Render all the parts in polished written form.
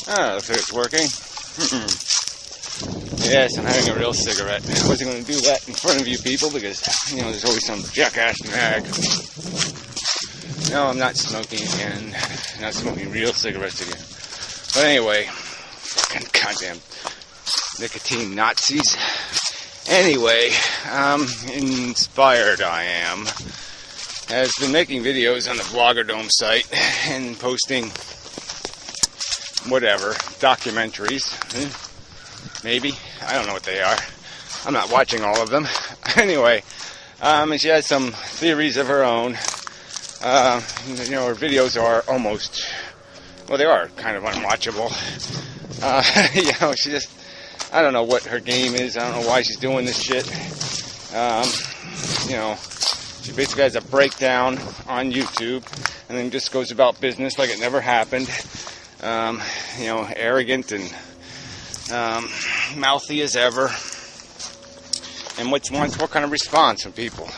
Ah, looks like it's working. Yes, I'm having a real cigarette. I wasn't going to do that in front of you people because, there's always some jackass nag. No, I'm not smoking again. I'm not smoking real cigarettes again. But anyway, fucking goddamn nicotine Nazis. Anyway, inspired I am. Has been making videos on the Bloggerdome site and posting whatever, documentaries, maybe, I don't know what they are, I'm not watching all of them, anyway, and she has some theories of her own, her videos are almost, well, they are kind of unwatchable, she just, I don't know what her game is, I don't know why she's doing this shit, she basically has a breakdown on YouTube, and then just goes about business like it never happened, arrogant and mouthy as ever. And what kind of response from people?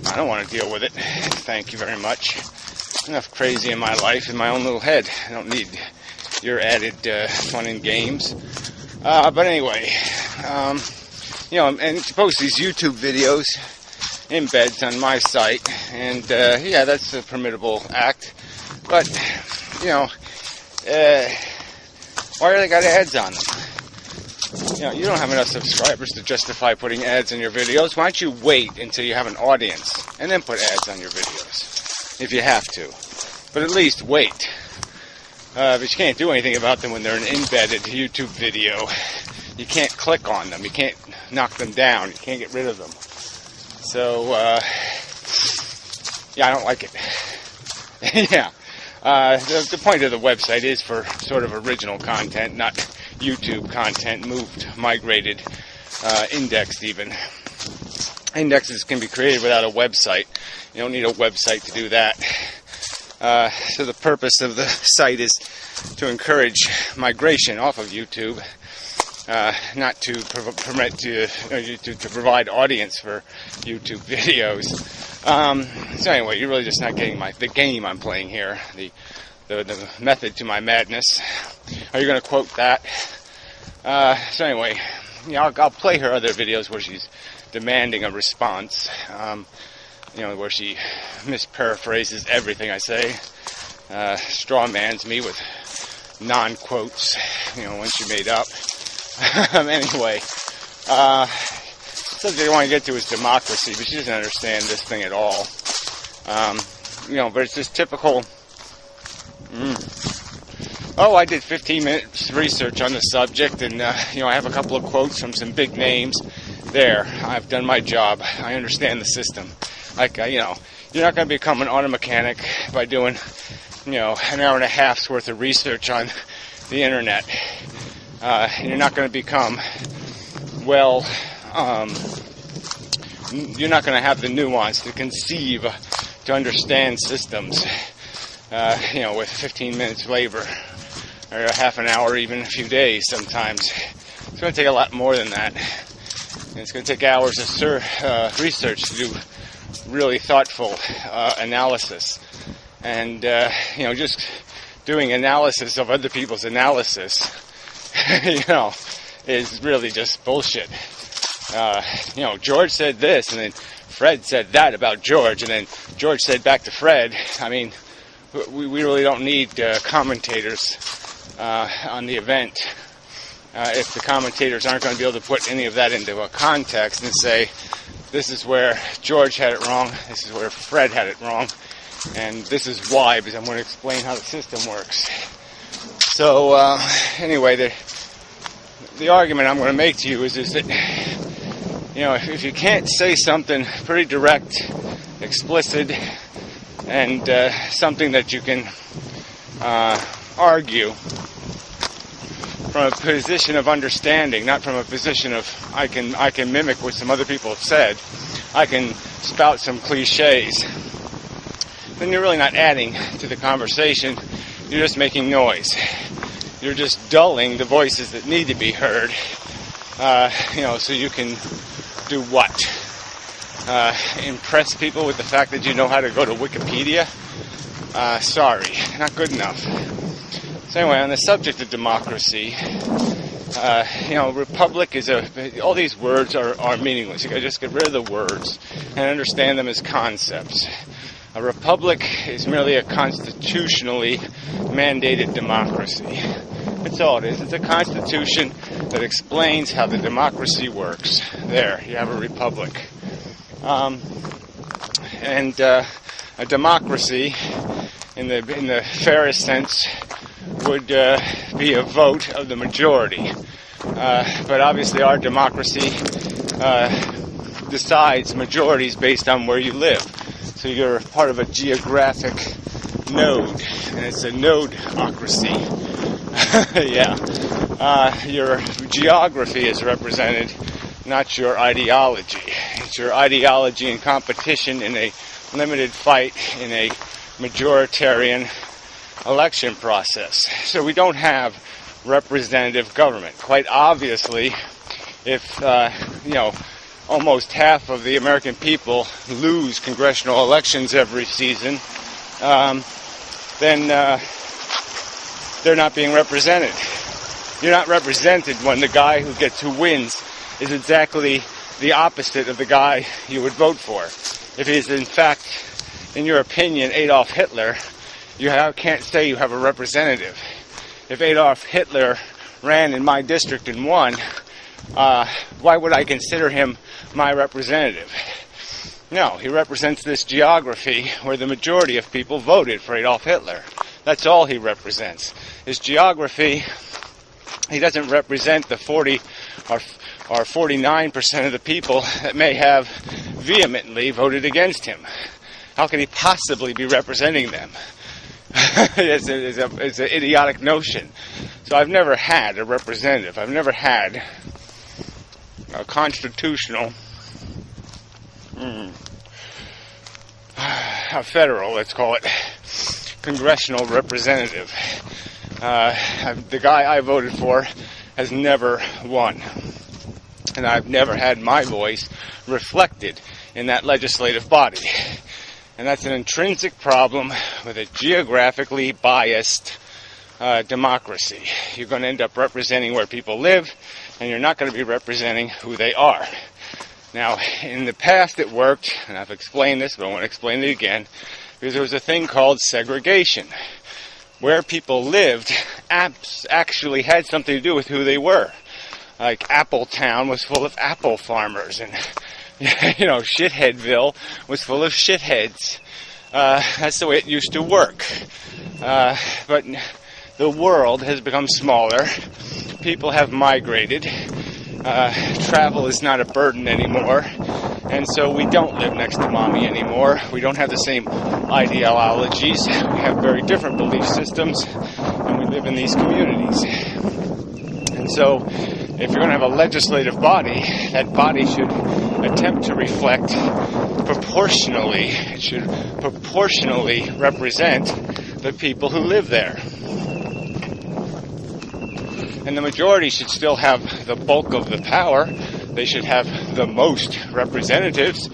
I don't want to deal with it. Thank you very much. Enough crazy in my life, in my own little head. I don't need your added fun and games. But anyway, and she posts these YouTube videos, embeds on my site, and that's a formidable act. But why are they got ads on them? You don't have enough subscribers to justify putting ads in your videos. Why don't you wait until you have an audience and then put ads on your videos if you have to? But at least wait. But you can't do anything about them when they're an embedded YouTube video. You can't click on them. You can't knock them down. You can't get rid of them. So, I don't like it. Yeah. The point of the website is for sort of original content, not YouTube content, migrated, indexed even. Indexes can be created without a website. You don't need a website to do that. So the purpose of the site is to encourage migration off of YouTube, not to to provide audience for YouTube videos. So anyway, you're really just not getting the game I'm playing here, the method to my madness. Are you going to quote that? So anyway, I'll play her other videos where she's demanding a response, where she misparaphrases everything I say, strawmans me with non-quotes, when she made up. Anyway, the subject I want to get to is democracy, but she doesn't understand this thing at all. But it's just typical. I did 15 minutes research on the subject, and I have a couple of quotes from some big names. There, I've done my job. I understand the system. You're not going to become an auto mechanic by doing, an hour and a half's worth of research on the internet. You're not going to become, you're not going to have the nuance to conceive, to understand systems, with 15 minutes labor, or a half an hour, even a few days sometimes. It's going to take a lot more than that. And it's going to take hours of research to do really thoughtful analysis. And, just doing analysis of other people's analysis, is really just bullshit. George said this, and then Fred said that about George, and then George said back to Fred. I mean, we really don't need commentators on the event. If the commentators aren't going to be able to put any of that into a context and say, this is where George had it wrong, this is where Fred had it wrong, and this is why, because I'm going to explain how the system works. So, anyway, the argument I'm going to make to you is that, if you can't say something pretty direct, explicit, and something that you can argue from a position of understanding, not from a position of I can mimic what some other people have said, I can spout some cliches, then you're really not adding to the conversation. You're just making noise. You're just dulling the voices that need to be heard, so you can do what? Impress people with the fact that you know how to go to Wikipedia? Sorry, not good enough. So anyway, on the subject of democracy, republic is all these words are meaningless. You gotta just get rid of the words and understand them as concepts. A republic is merely a constitutionally mandated democracy. That's all it is. It's a constitution that explains how the democracy works. There, you have a republic. A democracy, in the fairest sense, would be a vote of the majority. But obviously our democracy decides majorities based on where you live. So you're part of a geographic node, and it's a nodocracy. Yeah. Your geography is represented, not your ideology. It's your ideology in competition in a limited fight in a majoritarian election process. So we don't have representative government. Quite obviously, if almost half of the American people lose congressional elections every season, then they're not being represented. You're not represented when the guy who wins is exactly the opposite of the guy you would vote for. If he is in fact, in your opinion, Adolf Hitler, you can't say you have a representative. If Adolf Hitler ran in my district and won, why would I consider him my representative? No, he represents this geography where the majority of people voted for Adolf Hitler. That's all he represents. His geography, he doesn't represent the 40 or 49% of the people that may have vehemently voted against him. How can he possibly be representing them? It's an idiotic notion. So I've never had a representative. I've never had a constitutional, a federal, let's call it, congressional representative. The guy I voted for has never won. And I've never had my voice reflected in that legislative body. And that's an intrinsic problem with a geographically biased democracy. You're going to end up representing where people live, and you're not going to be representing who they are. Now, in the past it worked, and I've explained this, but I want to explain it again, because there was a thing called segregation. Where people lived actually had something to do with who they were. Like Appletown was full of apple farmers, and Shitheadville was full of shitheads. That's the way it used to work. But the world has become smaller. People have migrated. Travel is not a burden anymore. And so we don't live next to mommy anymore. We don't have the same ideologies. We have very different belief systems. And we live in these communities. And so if you're going to have a legislative body, that body should attempt to reflect proportionally. It should proportionally represent the people who live there. And the majority should still have the bulk of the power. They should have the most representatives,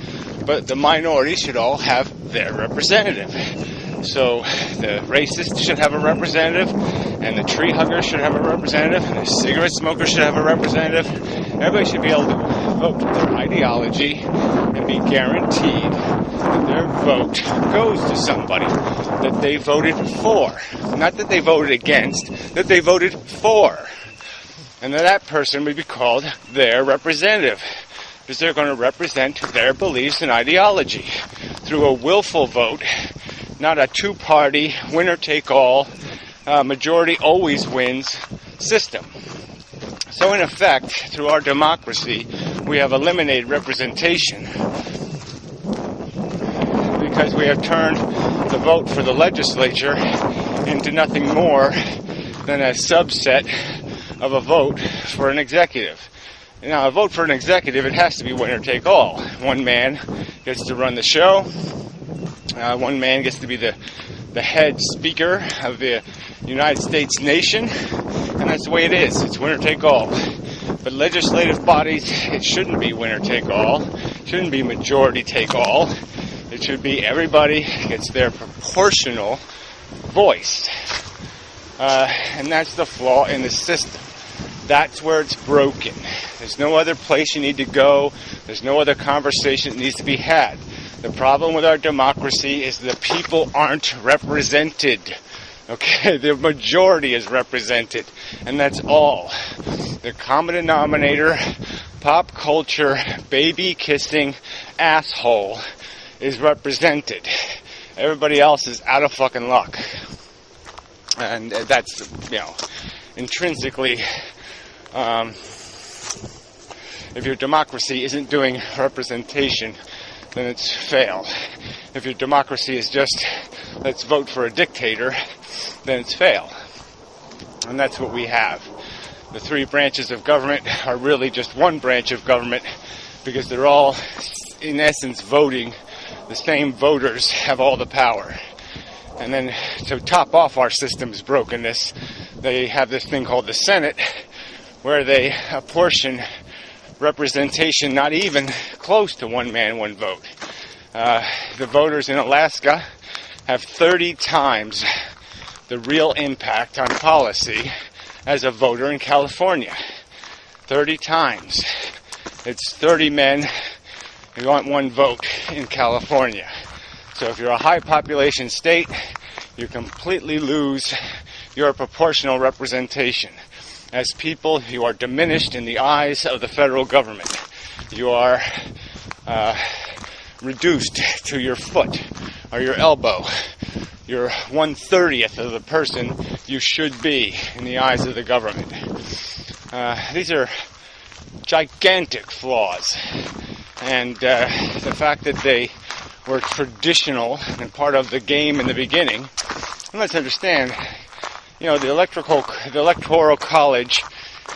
but the minority should all have their representative. So the racist should have a representative, and the tree hugger should have a representative, and the cigarette smoker should have a representative. Everybody should be able to vote their ideology and be guaranteed that their vote goes to somebody that they voted for. Not that they voted against, that they voted for. And that person would be called their representative, because they're going to represent their beliefs and ideology through a willful vote, not a two-party, winner-take-all, majority always wins system. So in effect, through our democracy, we have eliminated representation because we have turned the vote for the legislature into nothing more than a subset of a vote for an executive. Now, a vote for an executive, it has to be winner-take-all. One man gets to run the show. One man gets to be the head speaker of the United States nation, and that's the way it is. It's winner-take-all. But legislative bodies, it shouldn't be winner-take-all. It shouldn't be majority-take-all. It should be everybody gets their proportional voice. And that's the flaw in the system. That's where it's broken. There's no other place you need to go. There's no other conversation that needs to be had. The problem with our democracy is the people aren't represented. Okay, the majority is represented, and that's all. The common denominator, pop culture, baby-kissing asshole is represented. Everybody else is out of fucking luck. And that's, intrinsically, if your democracy isn't doing representation, then it's fail. If your democracy is just, let's vote for a dictator, then it's fail. And that's what we have. The three branches of government are really just one branch of government because they're all, in essence, voting. The same voters have all the power. And then to top off our system's brokenness, they have this thing called the Senate, where they apportion representation not even close to one man, one vote. The voters in Alaska have 30 times the real impact on policy as a voter in California. 30 times. It's 30 men who want one vote in California. So if you're a high population state, you completely lose your proportional representation. As people, you are diminished in the eyes of the federal government. You are reduced to your foot or your elbow. You're 1/30th of the person you should be in the eyes of the government. These are gigantic flaws. And the fact that they were traditional and part of the game in the beginning, and let's understand, the electoral college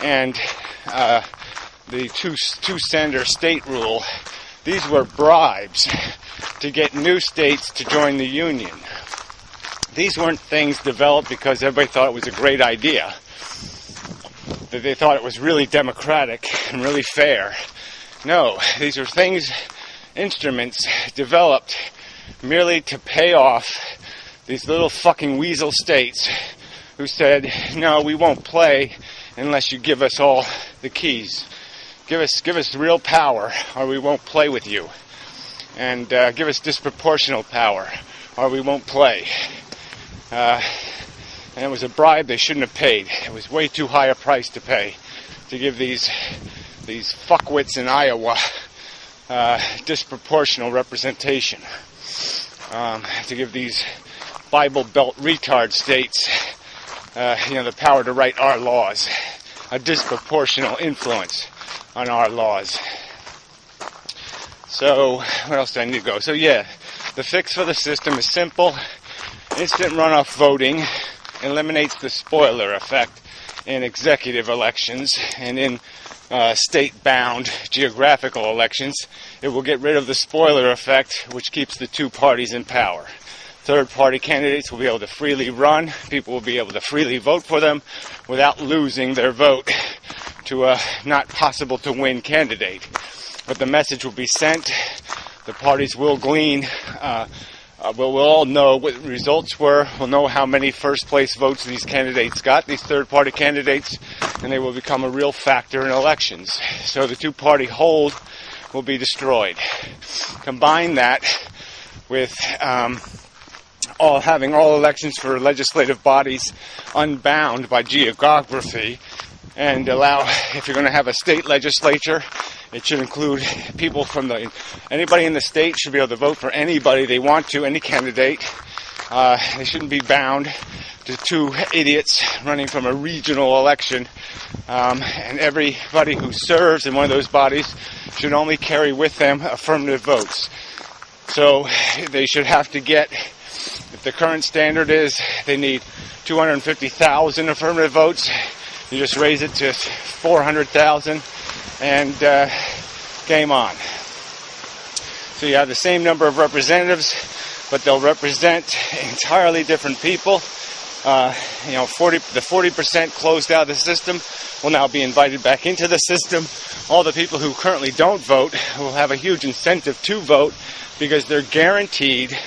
and the two-senator state rule, these were bribes to get new states to join the Union. These weren't things developed because everybody thought it was a great idea, that they thought it was really democratic and really fair. No, these are instruments developed merely to pay off these little fucking weasel states who said, no, we won't play unless you give us all the keys. Give us real power or we won't play with you. And give us disproportional power or we won't play. And it was a bribe they shouldn't have paid. It was way too high a price to pay to give these fuckwits in Iowa disproportional representation. To give these Bible Belt retard states the power to write our laws, a disproportional influence on our laws. So, what else do I need to go? So the fix for the system is simple. Instant runoff voting eliminates the spoiler effect in executive elections and in state-bound geographical elections. It will get rid of the spoiler effect, which keeps the two parties in power. Third-party candidates will be able to freely run. People will be able to freely vote for them without losing their vote to a not possible to win candidate. But the message will be sent. The parties will glean. We'll all know what the results were. We'll know how many first-place votes these candidates got, these third-party candidates, and they will become a real factor in elections. So the two-party hold will be destroyed. Combine that with having all elections for legislative bodies unbound by geography, and allow, if you're going to have a state legislature, it should include people from anybody in the state should be able to vote for anybody they want to, any candidate. They shouldn't be bound to two idiots running from a regional election. And everybody who serves in one of those bodies should only carry with them affirmative votes. So they should have to get, if the current standard is they need 250,000 affirmative votes, you just raise it to 400,000 and game on. So you have the same number of representatives, but they'll represent entirely different people. The 40% closed out of the system will now be invited back into the system. All the people who currently don't vote will have a huge incentive to vote because they're guaranteed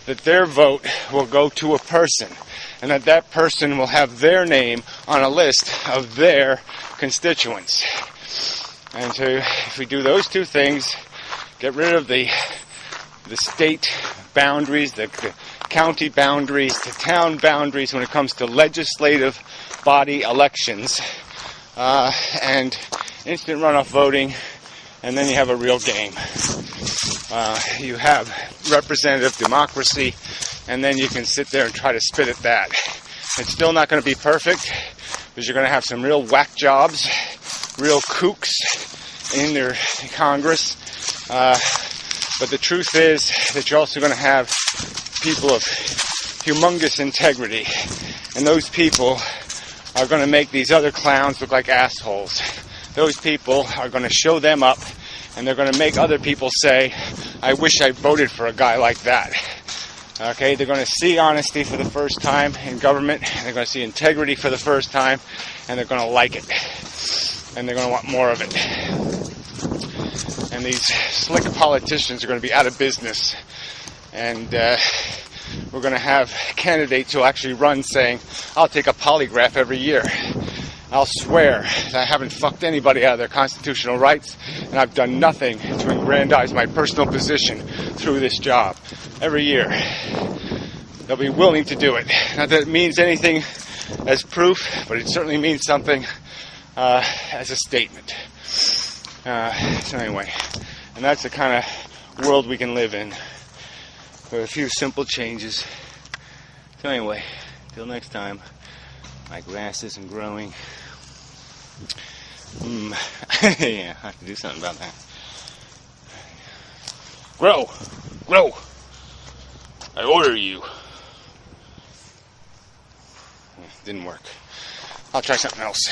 that their vote will go to a person. and that person will have their name on a list of their constituents. And so if we do those two things, get rid of the state boundaries, the county boundaries, the town boundaries when it comes to legislative body elections, and instant runoff voting, and then you have a real game. You have representative democracy, and then you can sit there and try to spit at that. It's still not going to be perfect, because you're going to have some real whack jobs, real kooks in their Congress. But the truth is that you're also going to have people of humongous integrity, and those people are going to make these other clowns look like assholes. Those people are going to show them up, and they're going to make other people say, I wish I voted for a guy like that. Okay, they're going to see honesty for the first time in government, they're going to see integrity for the first time, and they're going to like it. And they're going to want more of it. And these slick politicians are going to be out of business. And we're going to have candidates who actually run saying, I'll take a polygraph every year. I'll swear that I haven't fucked anybody out of their constitutional rights, and I've done nothing to aggrandize my personal position through this job. Every year. They'll be willing to do it. Not that it means anything as proof, but it certainly means something as a statement. So anyway, and that's the kind of world we can live in with a few simple changes. So anyway, till next time, my grass isn't growing. Yeah, I have to do something about that. Grow! Grow! I order you. Didn't work. I'll try something else.